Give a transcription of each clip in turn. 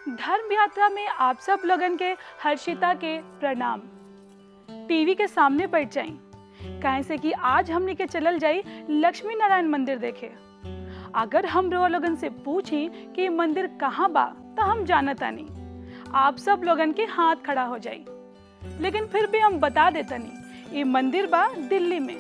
धर्म यात्रा में आप सब लोगन के हर्षिता के प्रणाम। टीवी के सामने बैठ जाई, काहे से कि आज हमने के चलल जाई लक्ष्मी नारायण मंदिर देखे। अगर हम लोगन से पूछी कि ये मंदिर कहाँ बा तो हम जानता नहीं, आप सब लोगन के हाथ खड़ा हो जाई। लेकिन फिर भी हम बता देता नहीं, ये मंदिर बा दिल्ली में।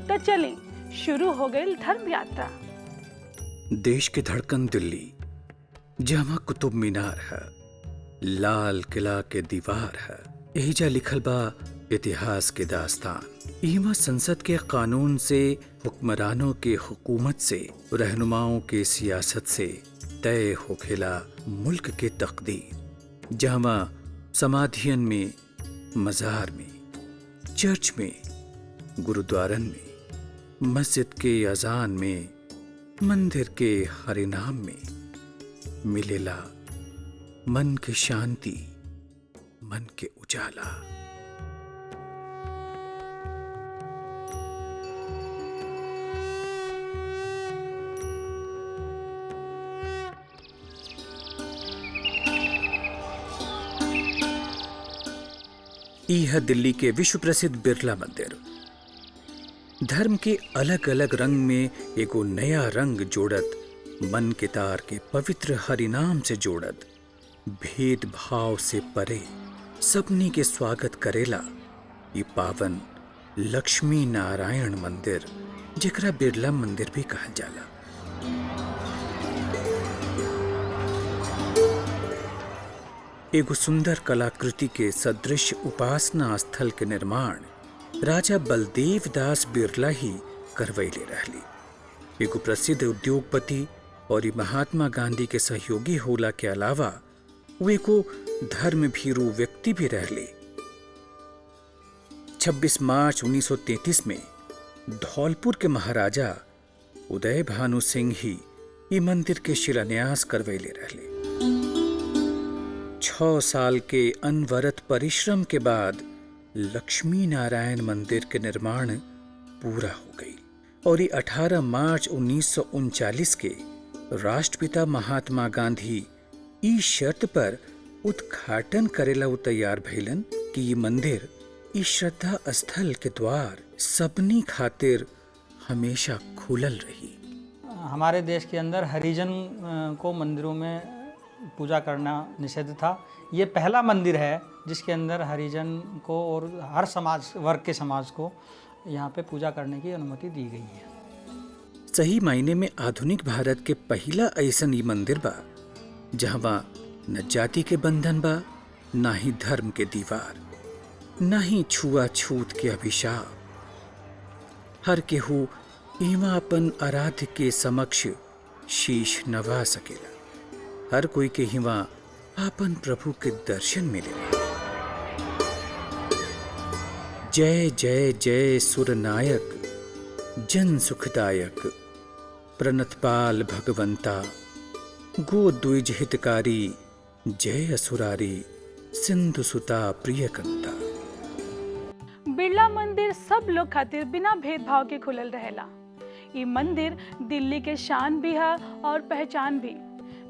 तो चलें, शुरू हो गई धर्म यात्रा। देश की धड़कन दिल्ली, जहाँ कुतुब मीनार है, लाल किला के दीवार है, एहिजा लिखल बा इतिहास के दास्तान। इहमा संसद के कानून से, हुक्मरानों के हुकूमत से, रहनुमाओं के सियासत से तय होखेला मुल्क के तकदीर। जहाँ समाधियन में, मजार में, चर्च में, गुरुद्वारन में, मस्जिद के अजान में, मंदिर के हरिनाम में मिलेला मन की शांति, मन के उजाला। यह दिल्ली के विश्व प्रसिद्ध बिरला मंदिर। धर्म के अलग अलग रंग में एगो नया रंग जोड़त, मन के तार के पवित्र हरिनाम से जोड़त, भेदभाव से परे सबनी के स्वागत करेला ये पावन लक्ष्मी नारायण मंदिर, जेकरा बिरला मंदिर भी कहल जाला। एगो सुंदर कलाकृति के सदृश उपासना स्थल के निर्माण राजा बलदेव दास बिरला ही करवैले रहली। एगो प्रसिद्ध उद्योगपति और महात्मा गांधी के सहयोगी होला के अलावा वो एगो धर्म भीरू व्यक्ति भी रहले। 26 मार्च 1933 में धौलपुर के महाराजा उदय भानु सिंह ही ये मंदिर के शिलान्यास करवैले रहले। 6 साल के अनवरत परिश्रम के बाद लक्ष्मी नारायण मंदिर के निर्माण पूरा हो गई और ये 18 मार्च 1939 के राष्ट्रपिता महात्मा गांधी ई शर्त पर उद्घाटन करेला वो तैयार भइलन कि ये मंदिर, ई श्रद्धा स्थल के द्वार सबनी खातिर हमेशा खुलल रही। हमारे देश के अंदर हरिजन को मंदिरों में पूजा करना निषिद्ध था। ये पहला मंदिर है जिसके अंदर हरिजन को और हर समाज वर्ग के समाज को यहाँ पे पूजा करने की अनुमति दी गई है। सही मायने में आधुनिक भारत के पहला ऐसन ये मंदिर बा जहाँ न जाति के बंधन बा, ना ही धर्म के दीवार, ना ही छुआछूत के अभिशाप। हर केहू इमा अपन आराध्य के समक्ष शीश नवा सकेला। हर कोई के हिवा आपन प्रभु के दर्शन मिलेला। जय जय जय सुरनायक, जन सुखदायक, प्रणतपाल भगवंता, गोद्विज हितकारी, जय असुरारी, सिंधु सुता प्रियकंता। बिरला मंदिर सब लोग खातिर बिना भेदभाव के खुलल रहेला। ये मंदिर दिल्ली के शान भी है और पहचान भी।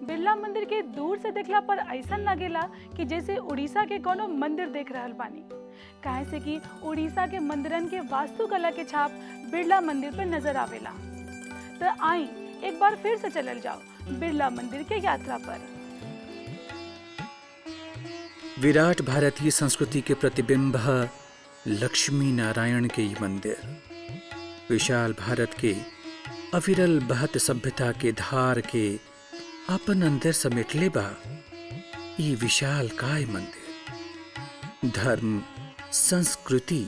बिरला मंदिर के दूर से देखला पर ऐसा लगेला कि जैसे उड़ीसा के कोनो मंदिर देख रहल बानी, काहे से कि उड़ीसा के मंदिरन के वास्तुकला के छाप बिरला मंदिर पर नजर आवेला। तो आई एक बार फिर से चलल जाओ बिरला मंदिर के यात्रा पर। विराट भारतीय संस्कृति के प्रतिबिंब है लक्ष्मी नारायण के ये मंदिर। विशाल भारत के अविरल बहत सभ्यता के धार के अपन अंदर समेटले बा ये विशाल काय मंदिर। धर्म, संस्कृति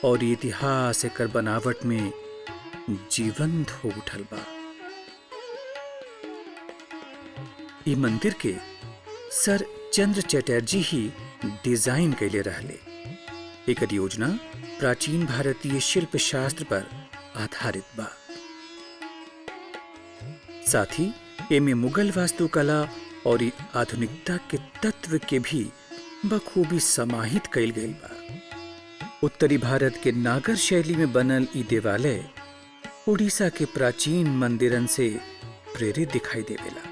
और इतिहास एकर बनावट में जीवंत हो उठल बा। ये मंदिर के सर चंद्र चटर्जी ही डिजाइन कैले रहले। एकर योजना प्राचीन भारतीय शिल्प शास्त्र पर आधारित बा। साथ ही एमे मुगल वास्तुकला और आधुनिकता के तत्व के भी बखूबी समाहित कैल गई बा। उत्तरी भारत के नागर शैली में बनल ई देवालय उड़ीसा के प्राचीन मंदिरन से प्रेरित दिखाई देवेला।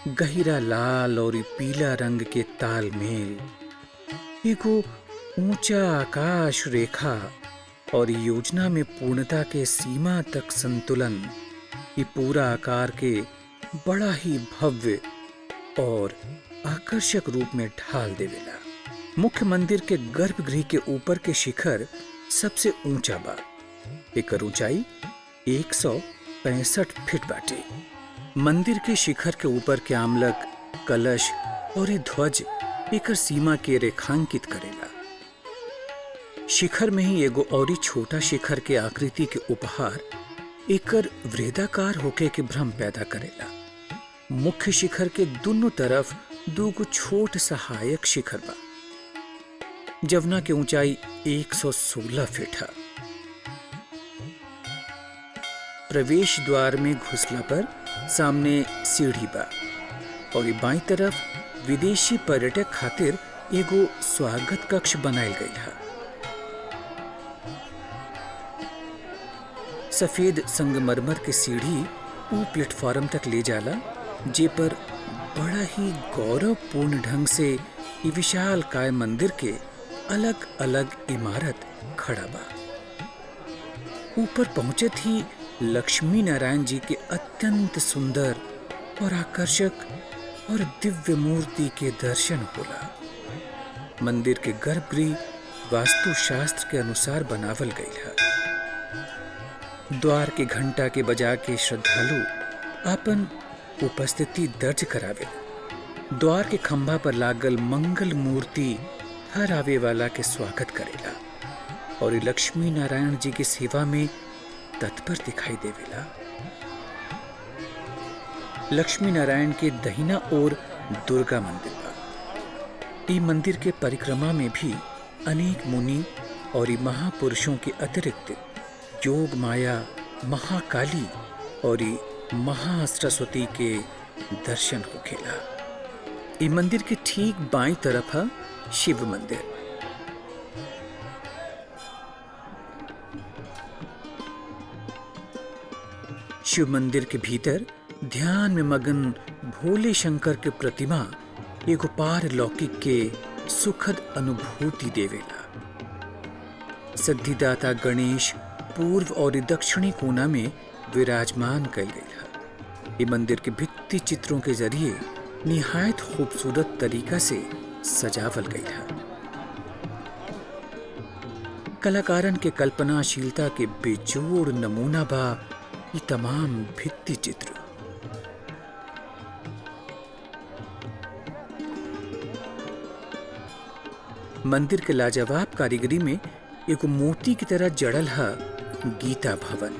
गहिरा लाल और पीला रंग के तालमेल, एगो ऊंचा आकाश रेखा और योजना में पूर्णता के सीमा तक संतुलन, ये पूरा आकार के बड़ा ही भव्य और आकर्षक रूप में ढाल देवेला। मुख्य मंदिर के गर्भगृह के ऊपर के शिखर सबसे ऊंचा बा। एकर ऊंचाई 165 फीट बाटे। मंदिर के शिखर के ऊपर के आमलक, कलश और ये ध्वज एकर सीमा के रेखांकित करेला। शिखर में ही एगो औरी छोटा शिखर के आकृति के उपहार एकर वृहदाकार होके के भ्रम पैदा करेला। मुख्य शिखर के दोनों तरफ दूगो छोट सहायक शिखर बा, जवना के ऊंचाई 116 फीट है। प्रवेश द्वार में घुसला पर सामने सीढ़ी बा और ये बाईं तरफ विदेशी पर्यटक खातिर एगो स्वागत कक्ष बनायल गई है। सफेद संगमरमर के सीढ़ी ऊ प्लेटफॉर्म तक ले जाला, जे पर बड़ा ही गौरवपूर्ण ढंग से ये विशाल काय मंदिर के अलग अलग इमारत खड़ा बा। ऊपर पहुंचत ही लक्ष्मी नारायण जी के अत्यंत सुंदर और आकर्षक और दिव्य मूर्ति के दर्शन होला। मंदिर के गर्भगृह वास्तुशास्त्र के अनुसार बनावल गई है। द्वार के घंटा के बजा के श्रद्धालु अपन उपस्थिति दर्ज करावे। द्वार के खंभा पर लागल मंगल मूर्ति हर आवे वाला के स्वागत करेला और ये लक्ष्मी नारायण जी की सेवा में तत्पर दिखाई देवेला। लक्ष्मी नारायण के दहिना ओर दुर्गा मंदिर बा। ई मंदिर के परिक्रमा में भी अनेक मुनि और महापुरुषों के अतिरिक्त योग माया, महाकाली और महासरस्वती के दर्शन होखेला। ई मंदिर के ठीक बाईं तरफ है शिव मंदिर। शिव मंदिर के भीतर ध्यान में मगन भोले शंकर के प्रतिमा एगो पारलौकिक के सुखद अनुभूति देवेला। सिद्धिदाता गणेश पूर्व और दक्षिणी कोना में विराजमान कल गई है। ये मंदिर के भित्ति चित्रों के जरिए निहायत खूबसूरत तरीका से सजावल गई है। कलाकारन के कल्पनाशीलता के बेजोड़ नमूना बा ये तमाम भित्ति चित्र। मंदिर के लाजवाब कारीगरी में एक मोती की तरह जड़ल है गीता भवन।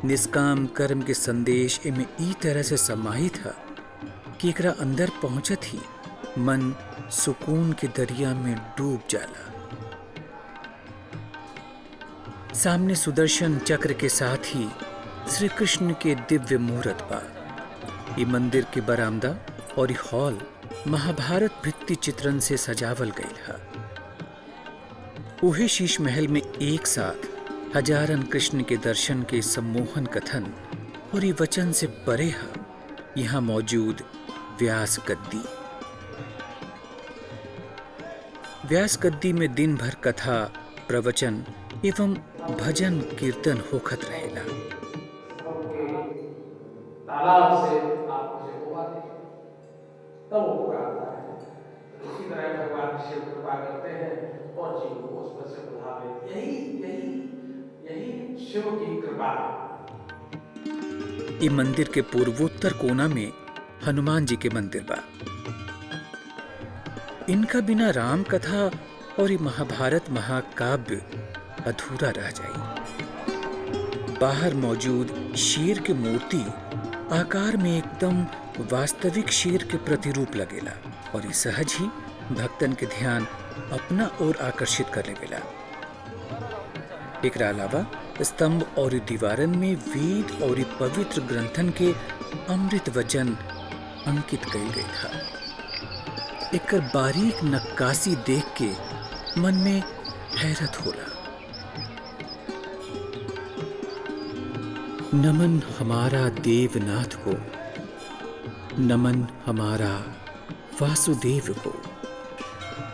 निष्काम कर्म के संदेश इनमें ई तरह से समाहित है कि एकरा अंदर पहुंचत ही मन सुकून के दरिया में डूब जाला। सामने सुदर्शन चक्र के साथ ही श्री कृष्ण के दिव्य मूर्त बा। ये मंदिर के बरामदा और ये हॉल महाभारत भित्ति चित्रण से सजावल गई है। उहे शीश महल में एक साथ हजारन कृष्ण के दर्शन के सम्मोहन कथन और ये वचन से परे है यहाँ मौजूद व्यास गद्दी। व्यास गद्दी में दिन भर कथा, प्रवचन एवं भजन कीर्तन होखत रहेला। तालाब से आप मुझे उबा दीजिए, तब वो पुकारता है। तो इसी तरह भगवान शिव कृपा करते हैं और जीव को उसमें से बुला लेते। यही शिव की कृपा है। ये मंदिर के पूर्वोत्तर कोना में हनुमान जी के मंदिर बा। इनका बिना राम कथा और ये महाभारत महाकाव्य अधूरा रह जाए। बाहर मौजूद शेर की मूर्ति आकार में एकदम वास्तविक शेर के प्रतिरूप लगेला और ये सहज ही भक्तन के ध्यान अपना ओर आकर्षित कर लेवेला। एकरा अलावा स्तंभ और दीवारन में वेद और पवित्र ग्रंथन के अमृत वचन अंकित कई गई था। एकर बारीक नक्काशी देख के मन में हैरत होला। नमन हमारा देवनाथ को, नमन हमारा वासुदेव को,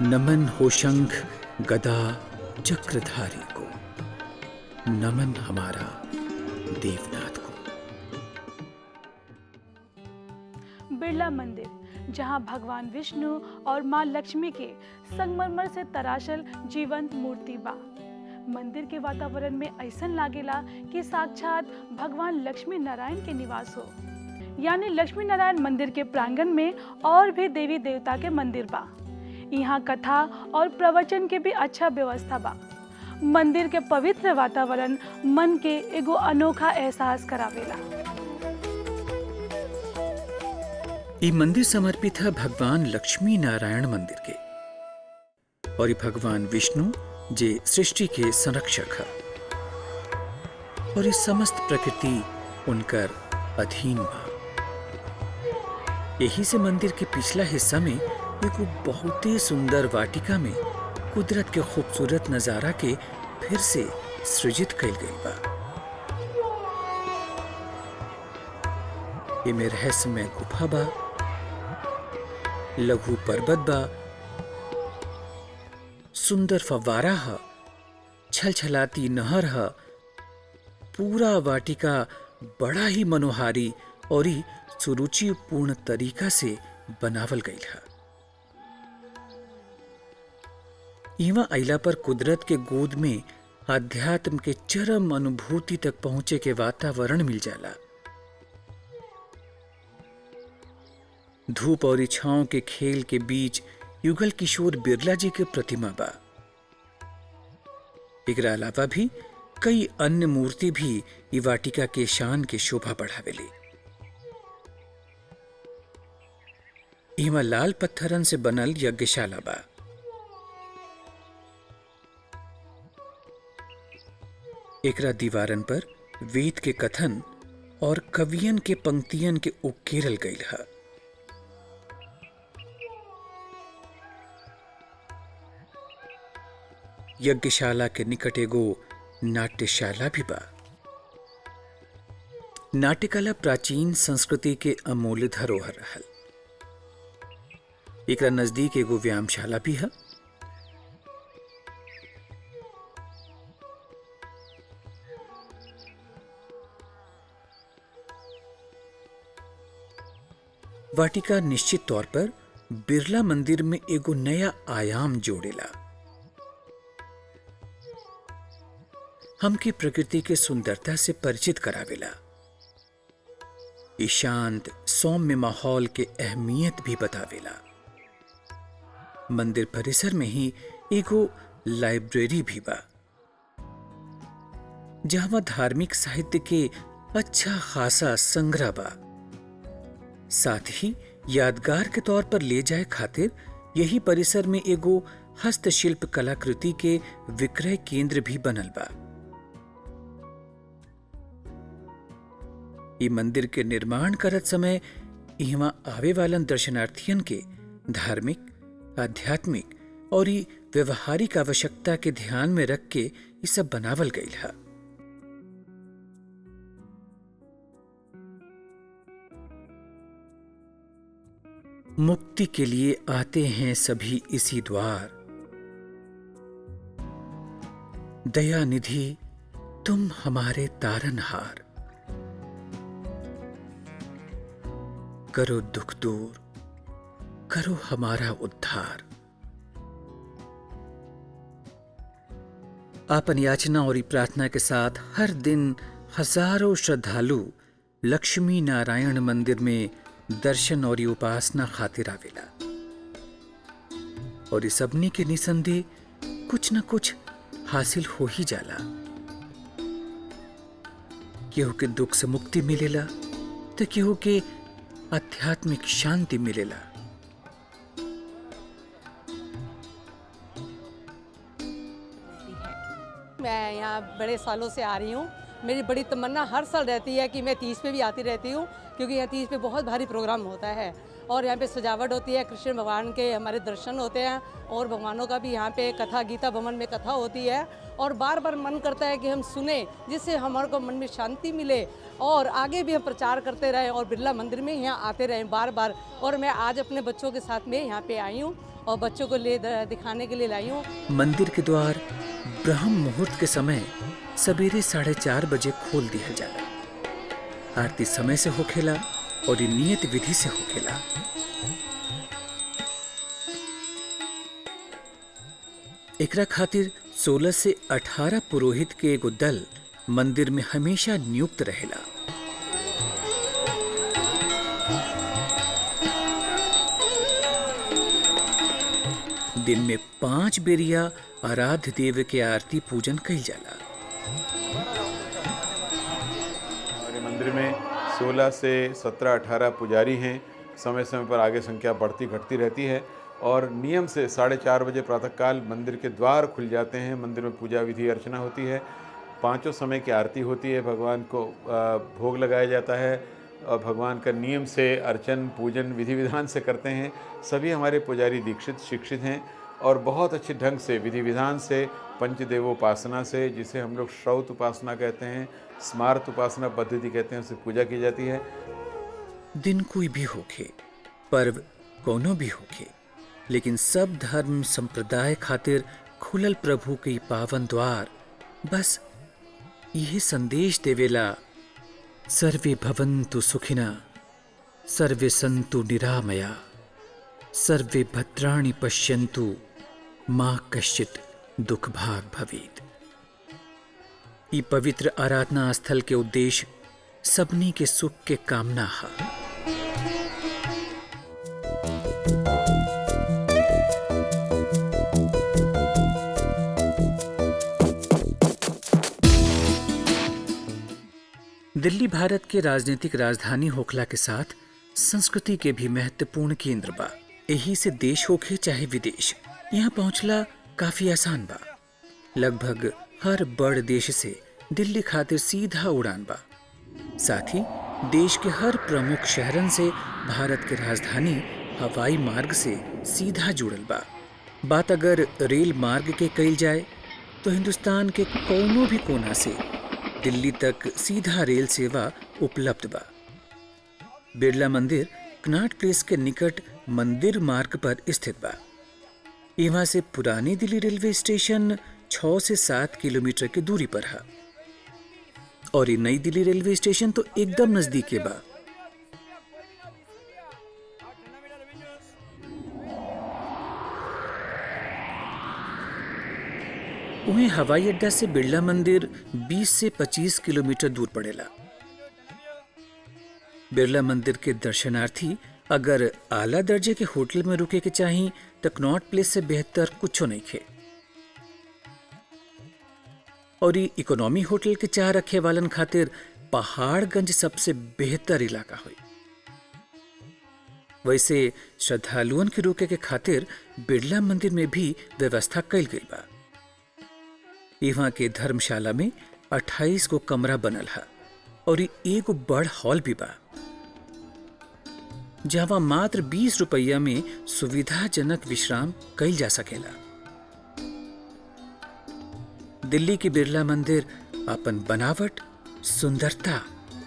नमन हो शंख गदा चक्रधारी को, नमन हमारा देवनाथ को। बिरला मंदिर, जहां भगवान विष्णु और मां लक्ष्मी के संगमरमर से तराशल जीवंत मूर्ति बा। मंदिर के वातावरण में ऐसन लागेला कि साक्षात भगवान लक्ष्मी नारायण के निवास हो। यानी लक्ष्मी नारायण मंदिर के प्रांगण में और भी देवी देवता के मंदिर बा। यहाँ कथा और प्रवचन के भी अच्छा व्यवस्था बा। मंदिर के पवित्र वातावरण मन के एगो अनोखा एहसास करावेला। ये मंदिर समर्पित है भगवान लक्ष्मी नारायण मंदिर के, और ये भगवान विष्णु जे सृष्टि के संरक्षक है, और ये समस्त प्रकृति उनकर अधीन बा। यही से मंदिर के पिछला हिस्सा में एक बहुत ही सुंदर वाटिका में कुदरत के खूबसूरत नजारा के फिर से सृजित कइल गइल बा। एमे रहस्यमय गुफा बा, लघु पर्वत बा, सुंदर फव्वारा है, छलछलाती नहर है। पूरा वाटिका बड़ा ही मनोहारी और ही सुरुचिपूर्ण तरीका से बनावल गई है। इवा आइला पर कुदरत के गोद में आध्यात्म के चरम अनुभूति तक पहुंचे के वातावरण मिल जाला। धूप और छांव के खेल के बीच युगल किशोर बिरला जी के प्रतिमा बा। एकरा अलावा भी कई अन्य मूर्ति भी ई वाटिका के शान के शोभा बढ़ावेली। इमा लाल पत्थरन से बनल यज्ञशाला बा। एकरा दीवारन पर वेद के कथन और कवियन के पंक्तियन के उकेरल गईल है। यज्ञशाला के निकट एगो नाट्यशाला भी बा। नाट्यकला प्राचीन संस्कृति के अमूल्य धरोहर रहल। एकरा नजदीक एगो व्यायामशाला भी है। वाटिका निश्चित तौर पर बिरला मंदिर में एगो नया आयाम जोड़ेला। हमके प्रकृति के सुंदरता से परिचित करावेला। इस शांत सौम्य माहौल के अहमियत भी बतावेला। मंदिर परिसर में ही एगो लाइब्रेरी भी बा, जहां धार्मिक साहित्य के अच्छा खासा संग्रह बा। साथ ही यादगार के तौर पर ले जाए खातिर यही परिसर में एगो हस्तशिल्प कलाकृति के विक्रय केंद्र भी बनल बा। ये मंदिर के निर्माण करत समय इहवा आवे वालन दर्शनार्थियन के धार्मिक, आध्यात्मिक और ई व्यवहारिक आवश्यकता के ध्यान में रख के ये सब बनावल गईल है। मुक्ति के लिए आते हैं सभी इसी द्वार, दया निधि तुम हमारे तारनहार। करो दुख दूर, करो हमारा उद्धार। आपन याचना और प्रार्थना के साथ हर दिन हजारों श्रद्धालु लक्ष्मी नारायण मंदिर में दर्शन और उपासना खातिर आवेला। और इस सबनी के निसंदेह कुछ न कुछ हासिल हो ही जाला। केहू के दुख से मुक्ति मिलेला तो केहू के आध्यात्मिक शांति मिलेला। मैं यहाँ बड़े सालों से आ रही हूँ। मेरी बड़ी तमन्ना हर साल रहती है कि मैं तीज पे भी आती रहती हूँ, क्योंकि यहाँ तीज पे बहुत भारी प्रोग्राम होता है और यहाँ पे सजावट होती है, कृष्ण भगवान के हमारे दर्शन होते हैं और भगवानों का भी यहाँ पे कथा, गीता भवन में कथा होती है और बार बार मन करता है कि हम सुने, जिससे हमारे को मन में शांति मिले और आगे भी हम प्रचार करते रहें और बिरला मंदिर में यहाँ आते रहें बार बार। और मैं आज अपने बच्चों के साथ में यहाँ पे आई हूँ और बच्चों को दिखाने के लिए लाई हूँ। मंदिर के द्वार ब्रह्म मुहूर्त के समय सवेरे 4:30 बजे खोल दिया जाला। आरती समय से होखेला और नियत विधि से होखेला। एकरा खातिर 16 से 18 पुरोहित के एगो दल मंदिर में हमेशा नियुक्त रहेला। दिन में 5 बेरिया आराध्य देव के आरती पूजन कइल जाला। हमारे मंदिर में 16 से 17-18 पुजारी हैं। समय समय पर आगे संख्या बढ़ती घटती रहती है और नियम से 4:30 बजे प्रातःकाल मंदिर के द्वार खुल जाते हैं। मंदिर में पूजा विधि अर्चना होती है, 5 समय की आरती होती है, भगवान को भोग लगाया जाता है और भगवान का नियम से अर्चन पूजन विधि विधान से करते हैं। सभी हमारे पुजारी दीक्षित शिक्षित हैं और बहुत अच्छे ढंग से विधि विधान से पंचदेवोपासना से, जिसे हम लोग श्रौत उपासना कहते हैं, स्मार्त उपासना पद्धति कहते हैं, उससे पूजा की जाती है। दिन कोई भी होखे, पर्व कोनो भी होखे, लेकिन सब धर्म संप्रदाय खातिर खुलल प्रभु के पावन द्वार बस यह संदेश देवेला, सर्वे भवन्तु सुखिना, सर्वे सन्तु निरामया, सर्वे भद्राणि पश्यन्तु, मां कश्चित दुख भाग भवेत्। ई पवित्र आराधना स्थल के उद्देश्य सबनी के सुख के कामना है। दिल्ली भारत के राजनीतिक राजधानी होखला के साथ संस्कृति के भी महत्वपूर्ण केंद्र बा। यही से देश होखे चाहे विदेश, यहाँ पहुंचला काफी आसान बा। लगभग हर बड़ देश से दिल्ली खातिर सीधा उड़ान बा। साथ ही देश के हर प्रमुख शहरन से भारत के राजधानी हवाई मार्ग से सीधा जुड़ल बा। बात अगर रेल मार्ग के कइल जाए तो हिंदुस्तान के कोनो भी कोना से दिल्ली तक सीधा रेल सेवा उपलब्ध बा। बिरला मंदिर कनॉट प्लेस के निकट मंदिर मार्ग पर स्थित बा। यहाँ से पुरानी दिल्ली रेलवे स्टेशन 6 से 7 किलोमीटर की दूरी पर है और ये नई दिल्ली रेलवे स्टेशन तो एकदम नजदीक के बा। वहीं हवाई अड्डा से बिरला मंदिर 20 से 25 किलोमीटर दूर पड़ेला। बिरला मंदिर के दर्शनार्थी अगर आला दर्जे के होटल में रुके के चाहिए तो कनॉट प्लेस से बेहतर कुछ नहीं खे। और ये इकोनॉमी होटल के चाह रखे वालन खातिर पहाड़गंज सबसे बेहतर इलाका हुई। वैसे श्रद्धालुओं के रुके के खातिर बिरला मंदिर में भी व्यवस्था कइल गई बा। यहाँ के धर्मशाला में 28 को कमरा बनल है और एगो बड़ हॉल भी बा, जहाँ मात्र 20 रुपया में सुविधाजनक विश्राम कइल जा सकेला। दिल्ली के बिरला मंदिर अपन बनावट, सुंदरता,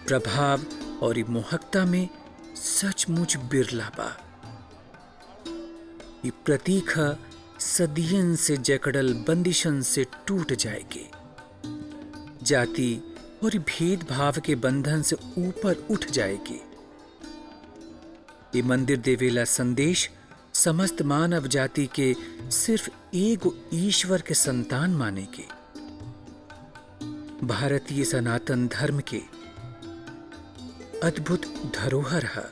प्रभाव और मोहकता में सचमुच बिरला बा। ये प्रतीक है सदियन से जकड़ल बंदिशन से टूट जाएगी, जाति और भेदभाव के बंधन से ऊपर उठ जाएगी। ये मंदिर देवेला संदेश समस्त मानव जाति के सिर्फ एक ईश्वर के संतान माने के, भारतीय सनातन धर्म के अद्भुत धरोहर है।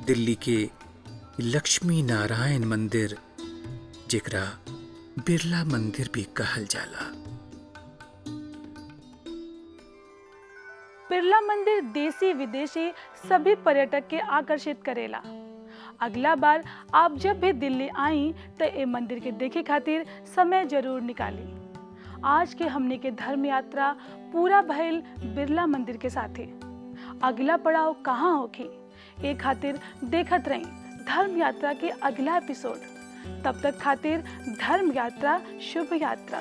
दिल्ली के लक्ष्मी नारायण मंदिर, जेकरा बिरला मंदिर भी कहल जाला। बिरला मंदिर देसी विदेशी सभी पर्यटक के आकर्षित करेला। अगला बार आप जब भी दिल्ली आई तो ये मंदिर के देखे खातिर समय जरूर निकाली। आज के हमने के धर्म यात्रा पूरा भइल बिरला मंदिर के साथे। अगला पड़ाव कहाँ होखी ये खातिर देखत रही धर्म यात्रा के अगला एपिसोड। तब तक खातिर धर्म यात्रा शुभ यात्रा।